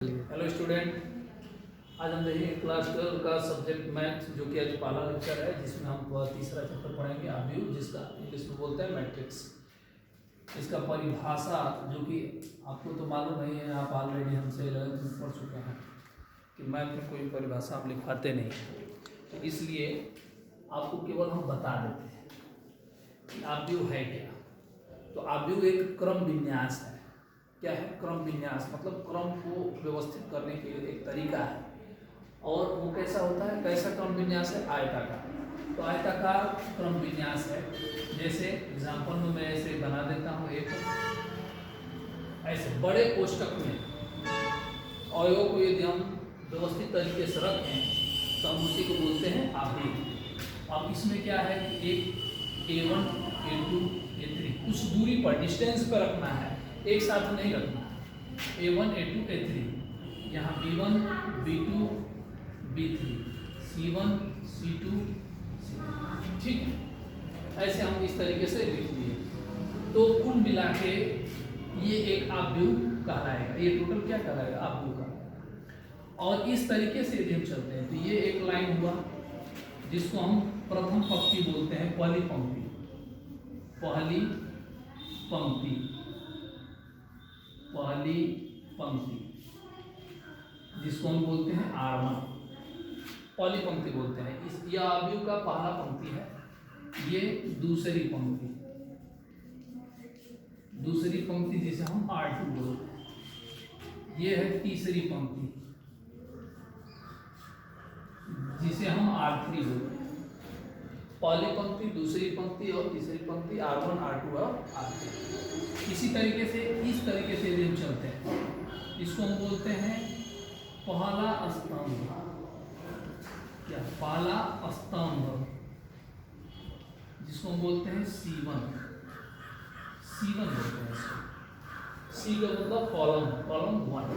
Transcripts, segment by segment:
Hello student, आज हम देखेंगे क्लास 12 का सब्जेक्ट मैथ, जो कि आज पहला लेक्चर है, जिसमें हम तीसरा चैप्टर पढ़ेंगे आव्यूह, जिसका इंग्लिश में बोलते हैं मैट्रिक्स। इसका परिभाषा जो कि आपको तो मालूम नहीं है, आप ऑलरेडी हमसे 11th में पढ़ चुके हैं कि मैथ में कोई परिभाषा हम लिखवाते नहीं, तो इसलिए आपको केवल हम बता देते हैं कि आव्यूह है क्या। तो आव्यूह एक क्रम विन्यास है। क्या है क्रम विन्यास? मतलब क्रम को व्यवस्थित करने के लिए एक तरीका है, और वो कैसा होता है, कैसा क्रम विन्यास है? आयताकार। तो आयताकार क्रम विन्यास है। जैसे एग्जांपल में मैं ऐसे बना देता हूँ, एक ऐसे बड़े कोष्टक में अवयव को यदि हम व्यवस्थित तरीके से रखें तो हम उसी को बोलते हैं आव्यूह। अब इसमें क्या है कि एक A1 A2 A3 कुछ दूरी पर, डिस्टेंस पर रखना है, एक साथ नहीं रखना है। A1 A2 A3, यहाँ B1 B2 B3 C1 C2 C3, ठीक है। ऐसे हम इस तरीके से लिख दिए, तो कुल मिला के ये एक आव्यूह कहलाएगा। ये टोटल क्या कहलाएगा? आव्यूह कहलाएगा। और इस तरीके से यदि हम चलते हैं तो ये एक लाइन हुआ, जिसको हम प्रथम पंक्ति बोलते हैं, पहली पंक्ति, पहली पंक्ति, पहली पंक्ति, जिसको हम बोलते हैं R1, पहली पंक्ति बोलते हैं। इस यह आव्यूह का पहला पंक्ति है। ये दूसरी पंक्ति, दूसरी पंक्ति जिसे हम R2 बोलते हैं। ये है तीसरी पंक्ति, जिसे हम R3 बोलते हैं। पहली पंक्ति, दूसरी पंक्ति और तीसरी पंक्ति R1 R2 और R3। इसी तरीके से, इस तरीके से यदि हम चलते हैं, इसको हम बोलते हैं पहला स्तंभ। क्या? पहला स्तंभ, जिसको हम बोलते हैं C1 बोलते हैं इसको। C का मतलब कॉलम 1,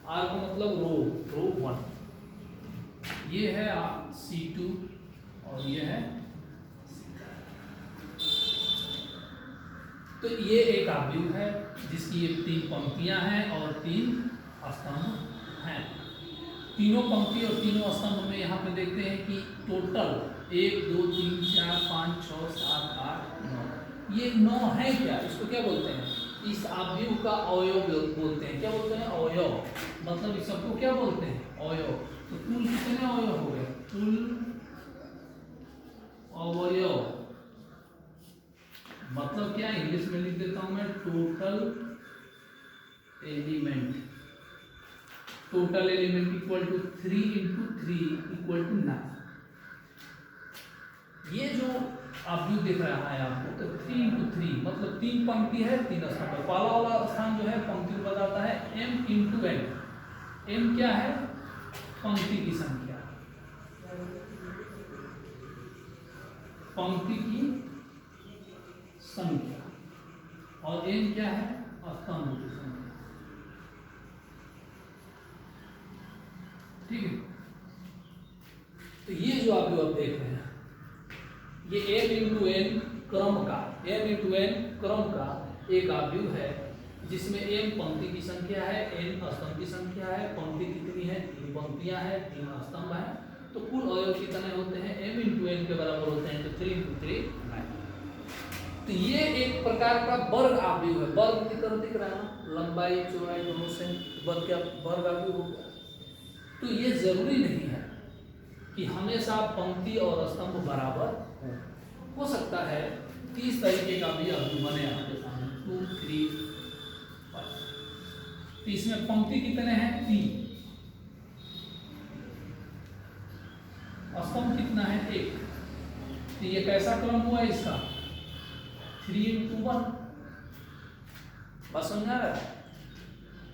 R का मतलब रो 1। ये है C2 और ये है। तो ये एक आव्यूह है जिसकी ये 3 पंक्तियां हैं और 3 स्तंभ हैं। तीनों पंक्ति और तीनों स्तंभ में यहाँ पे देखते हैं कि टोटल 1 2 3 4 5 6 7 8 9, ये 9 है। क्या इसको क्या बोलते हैं? इस आव्यूह का अवयव बोलते हैं। क्या बोलते हैं? अवयव। मतलब इस सबको क्या बोलते हैं? अवयव। तो कुल कितने अवयव हो गए? कुल अवयव मतलब क्या? इंग्लिश में लिख देता हूं मैं, total element. Total element equal to 3 × 3 equal to 9। ये जो आव्यूह दिख रहा है आपको, तो 3 × 3 मतलब 3 पंक्ति है, 3 स्तंभ। पहला वाला स्थान जो है पंक्ति को बताता है m × n। m क्या है? पंक्ति की संख्या, पंक्ति की संख्या, और n क्या है? स्तंभ की संख्या, ठीक है। तो ये जो आप देख रहे हैं, ये m × n क्रम का, एक आव्यूह है, जिसमें m पंक्ति की संख्या है, n स्तंभ की संख्या है। पंक्ति कितनी है? 3 पंक्तियां हैं, 3 स्तंभ हैं। तो कुल अवयव कितने होते हैं? m × n के बराबर होते हैं, तो 3 × 3 9। तो ये एक प्रकार का वर्ग आव्यूह है। वर्ग की तरह दिख रहा है ना, लंबाई चौड़ाई दोनों से वर्ग आव्यूह हो गया। तो ये जरूरी नहीं है कि हमेशा पंक्ति और स्तंभ बराबर हो सकता है कि इस तरीके का भी आव्यूह बने आपके सामने 2 3 5। तो इसमें पंक्ति कितने हैं? 3। स्तंभ कितना है? 1। तो ये कैसा क्रम हुआ इसका? 3 × 1। बात समझ आ रहा है?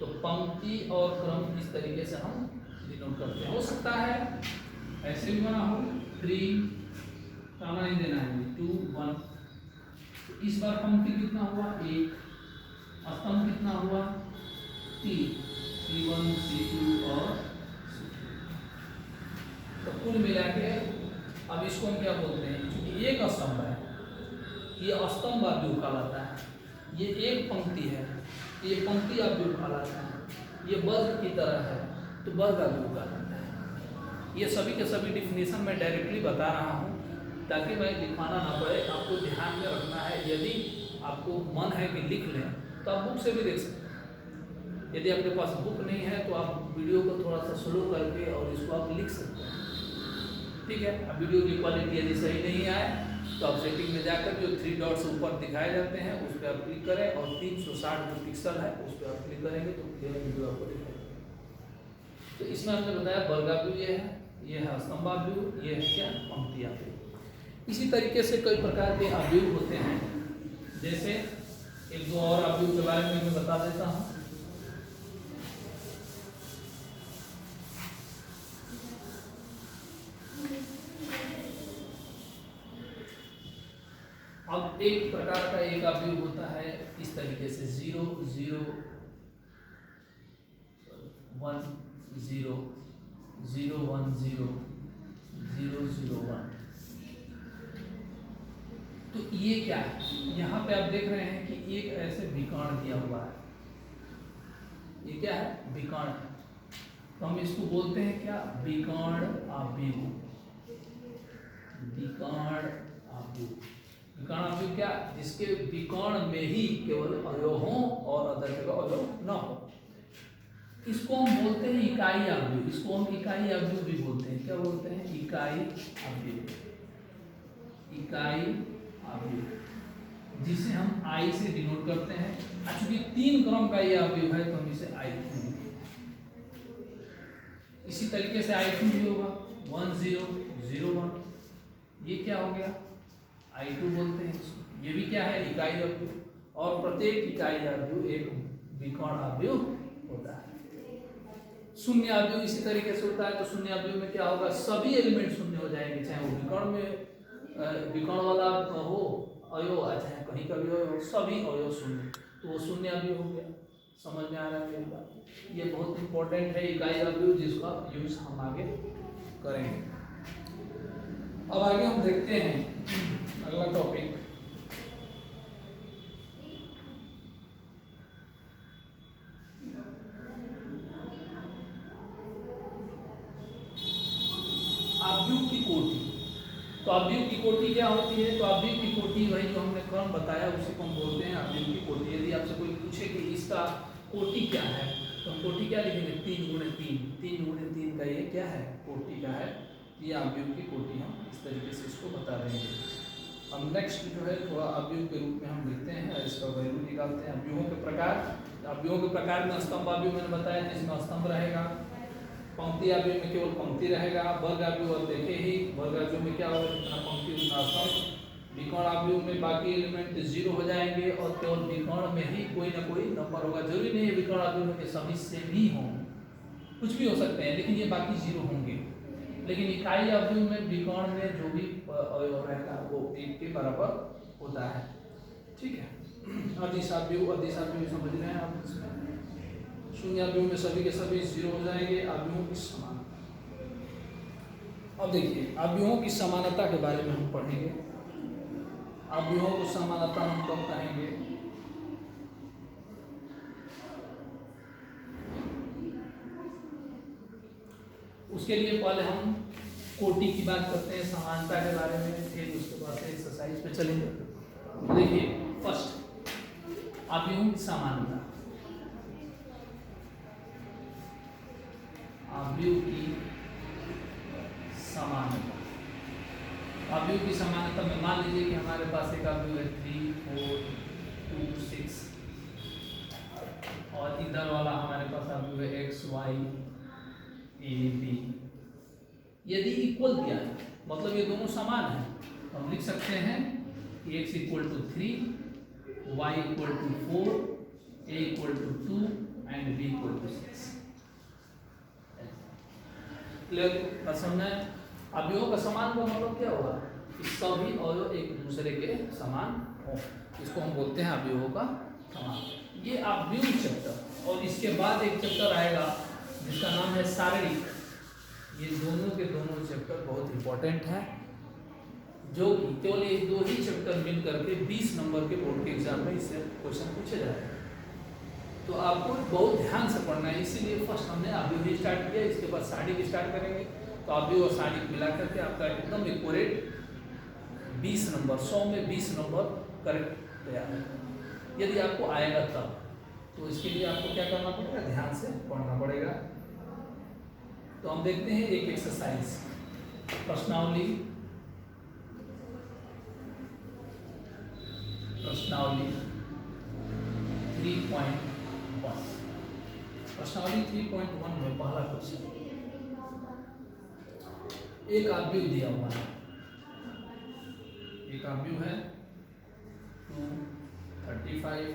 तो पंक्ति और क्रम इस तरीके से हम डिनोट करते हैं। हो सकता है ऐसे भी बना हो, 3 टाना नहीं देना है, 2 1। तो इस बार पंक्ति कितना हुआ? 1। स्तंभ कितना हुआ? 3, C1 C2 और C3। तो कुल मिला के अब इसको हम क्या बोलते हैं? क्योंकि एक स्तंभ है, ये स्तंभ आव्यूह कहलाता है। ये एक पंक्ति है, ये पंक्ति आव्यूह कहलाता है। ये वर्ग की तरह है तो वर्ग अवयव कहलाता है। ये सभी के सभी डिफिनेशन मैं डायरेक्टली बता रहा हूँ ताकि मैं लिखवाना ना पड़े। आपको ध्यान में रखना है, यदि आपको मन है कि लिख लें तो आप बुक से भी देख सकते हैं। यदि आपके पास बुक नहीं है तो आप वीडियो को थोड़ा सा स्लो करके और इसको आप लिख सकते हैं, ठीक है। अब वीडियो की क्वालिटी यदि सही नहीं आए तो आप सेटिंग में जाकर जो 3 डॉट्स ऊपर दिखाए जाते हैं उस पर आप क्लिक करें और 360 जो पिक्सल है उस पर आप क्लिक करेंगे तो वीडियो आपको दिखाएगा। तो इसमें हमने बताया वर्गाव्यूह ये है स्तंभाव्यूह, ये है क्या पंक्तियाव्यूह। इसी तरीके से कई प्रकार के अव्यूह होते हैं, जैसे एक दो और अव्यूह के बारे में मैं बता देता हूँ। अब एक प्रकार का एक अवयव होता है इस तरीके से 0 0 1 0 0 1 0 0 0 1। तो ये क्या है, यहाँ पे आप देख रहे हैं कि एक ऐसे विकर्ण दिया हुआ है, ये क्या है विकर्ण, तो हम इसको बोलते हैं क्या विकर्ण अवयव। विकर्ण अवयव, विकर्ण अवयव क्या, जिसके विकर्ण में ही केवल अवयव हो और अदर जगह अवयव न हो, इसको हम बोलते हैं इकाई अवयव। इसको हम इकाई अवयव भी बोलते हैं। क्या बोलते हैं, इकाई अवयव। इकाई अवयव जिसे हम आई से डिनोट करते हैं। चूंकि 3 क्रम का यह अवयव है तो हम इसे आई क्यू, इसी तरीके से आई क्यू भी होगा 1 0 0 1। ये क्या हो गया, I2 बोलते हैं इसको। ये भी क्या है इकाई अवयव, और प्रत्येक इकाई अवयव एक विकर्ण अवयव होता है। शून्य अवयव इसी तरीके से होता है। तो शून्य अवयव में क्या होगा, सभी एलिमेंट शून्य हो जाएंगे, चाहे वो विकर्ण में विकर्ण वाला हो अवयव, चाहे कहीं का भी हो, सभी अवयव शून्य, तो वो शून्य अवयव हो गया। समझ में आ रहा है मेरी बात, ये बहुत इंपॉर्टेंट है इकाई अवयव, जिसका यूज हम आगे करेंगे। अब आगे हम देखते हैं अगला टॉपिक, अवयव की कोटि। तो अवयव की कोटि क्या होती है, तो अवयव की कोटि वही जो हमने क्रम बताया उसी को हम बोलते हैं अवयव की कोटि। यदि आपसे कोई पूछे कि इसका कोटि क्या है तो हम कोटि क्या लिखेंगे, 3 गुणे 3, 3 गुणे 3 का ये क्या है कोटि का है, ये अवयव की कोटि हम इस तरीके से इसको बता देंगे। हम नेक्स्ट जो है थोड़ा अवयव के रूप में हम लिखते हैं, इसका वैल्यू निकालते हैं। अवयवों के प्रकार, अवयवों के प्रकार में स्तंभ अवयव मैंने बताया जिसमें स्तंभ रहेगा, पंक्ति अवयव में केवल पंक्ति रहेगा, वर्ग अवयव देखे ही, वर्ग अवयव में क्या होगा जितना पंक्ति उतना स्तंभ, विकर्ण अवयव में बाकी एलिमेंट 0 हो जाएंगे और केवल विकर्ण में ही कोई ना कोई नंबर होगा। जरूरी नहीं है विकर्ण अवयव में के सभी सेम ही हों, कुछ भी हो सकते हैं, लेकिन ये बाकी 0 होंगे। लेकिन इकाई अवयव में विकर्ण में जो भी अवयव रहेगा वो 1 के बराबर होता है, ठीक है। अदिश अवयव, अदिश अवयव समझ रहे हैं आप, इसमें शून्य अवयव में सभी के सभी 0 हो जाएंगे। अवयवों की समानता, अब देखिए अवयवों की समानता के बारे में हम पढ़ेंगे। अवयवों को समानता हम कब कहेंगे, उसके लिए पहले हम कोटि की बात करते हैं, समानता के बारे में, फिर उसके बाद से एक्सरसाइज पे चलेंगे। देखिए फर्स्ट अवयवों की समानता, अवयव की समानता। अवयव की समानता में मान लीजिए कि हमारे पास एक अवयव है 3 4 2 6 और इधर वाला हमारे पास अवयव है x y a b। यदि इक्वल दिया है मतलब ये दोनों समान है, तो हम लिख सकते हैं कि x equal to 3, y equal to 4, a equal to 2 and b equal to 6। Clear समझना है। अवयवों का समान का मतलब क्या होगा कि सभी अवयव एक दूसरे के समान हो, इसको हम बोलते हैं अवयवों का समान। ये अवयव चैप्टर, और इसके बाद एक चैप्टर आएगा जिसका नाम है शारीरिक। ये दोनों के दोनों चैप्टर बहुत इंपॉर्टेंट है, जो कि केवल ये 2 ही चैप्टर मिल करके 20 नंबर के बोर्ड के एग्जाम में इससे क्वेश्चन पूछे जाएगा। तो आपको बहुत ध्यान से पढ़ना है, इसीलिए फर्स्ट हमने अभी भी स्टार्ट किया, इसके बाद साड़ी की स्टार्ट करेंगे। तो अभी और साड़ी मिला करके आपका एकदम एक्यूरेट 20 नंबर, 100 में 20 नंबर करेक्ट तैयार है, यदि आपको आएगा तब। तो इसके लिए आपको क्या करना पड़ेगा, ध्यान से पढ़ना पड़ेगा। तो हम देखते हैं एक एक्सरसाइज, प्रश्नावली 3.1। प्रश्नावली 3.1 में पहला क्वेश्चन, एक आव्यूह दिया हुआ है, एक आव्यूह है 235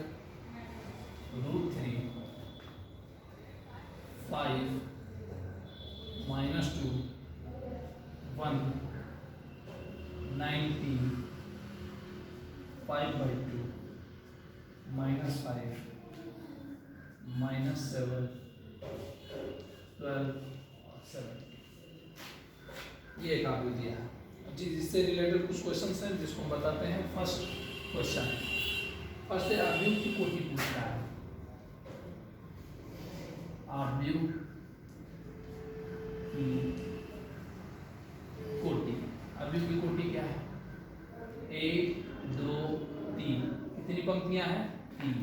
√3 5 -2 1 90 5/2 -5 -7 12 और 7। ये एक आव्यूह दिया है जी, जिससे रिलेटेड कुछ क्वेश्चंस हैं जिसको हम बताते हैं। फर्स्ट क्वेश्चन, फर्स्ट है आव्यूह की कोटि पूछ रहा है। आव्यूह की कोटि, आव्यूह की कोटि क्या है, 1 2 3, कितनी पंक्तियां हैं, 3।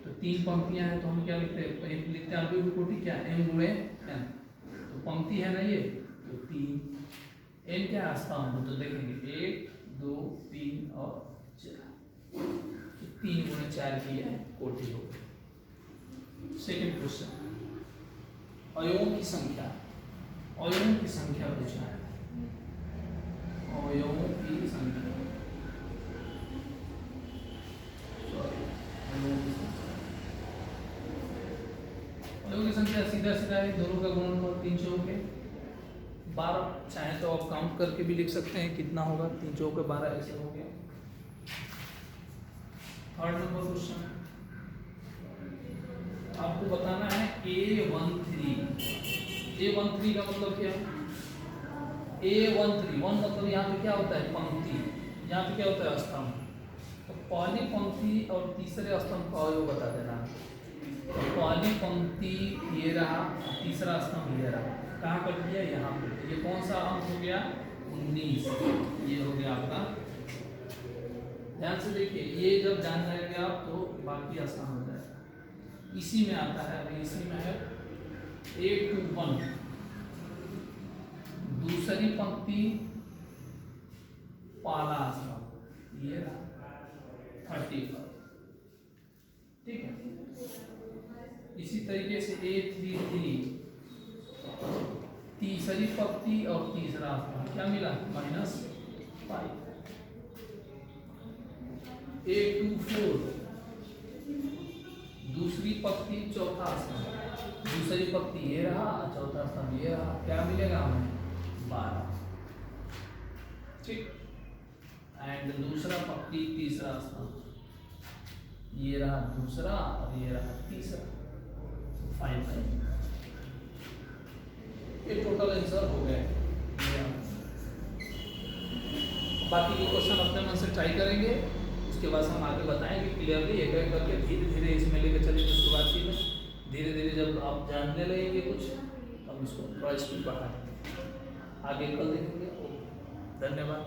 तो 3 पंक्तियां हैं तो हम क्या लिखते हैं, लिखते हैं आव्यूह की कोटि क्या है, m गुणे n। तो पंक्ति है ना ये, तो 3, n क्या है, स्तंभ। तो देखेंगे 1 2 3 और 4, तो 3 गुणे 4 की है कोटि हो गई। सेकेंड क्वेश्चन, अवयवों की संख्या, अवयवों की संख्या पूछा है, अवयवों की संख्या, अवयवों की संख्या सीधा सीधा है, दोनों का गुणनफल 3 चौके 12। चाहे तो आप काउंट करके भी लिख सकते हैं कितना होगा, 3 चौके 12 ऐसे हो गया। थर्ड नंबर क्वेश्चन, आपको बताना है A13। A13 का मतलब क्या है, A13 1 मतलब यहाँ पे क्या होता है, पंक्ति, यहाँ पे क्या होता है, स्तंभ। तो पहली पंक्ति और तीसरे स्तंभ का अवयव बता देना। तो पहली पंक्ति ये रहा, तीसरा स्तंभ ये रहा, कहाँ पर किया, यहाँ पे। ये कौन सा अंक हो गया, 19, ये हो गया आपका। ध्यान से देखिए, ये जब जान जाएंगे आप तो बाकी आसान हो जाएगा। इसी में आता है, अभी इसी में है A21, दूसरी पंक्ति पहला स्तंभ, ये रहा 35, ठीक है। इसी तरीके से A33, तीसरी पंक्ति और तीसरा स्तंभ, क्या मिला, -5। A24, दूसरी पंक्ति चौथा स्तंभ, दूसरी पंक्ति ये रहा, चौथा स्तंभ ये रहा, क्या मिलेगा हमें, 12, ठीक। एंड दूसरा पंक्ति तीसरा स्तंभ, ये रहा दूसरा और ये रहा तीसरा, 5। ये टोटल आंसर हो गया। बाकी के क्वेश्चन अपने मन से ट्राई करेंगे, उसके बाद हम आगे बताएंगे क्लियरली, एक एक करके धीरे धीरे इसमें लेकर चलेंगे। शुरुआती में धीरे धीरे जब आप जानने लगेंगे कुछ, तब इसको थोड़ा स्पीड बढ़ाएंगे। आगे कल देखेंगे। धन्यवाद।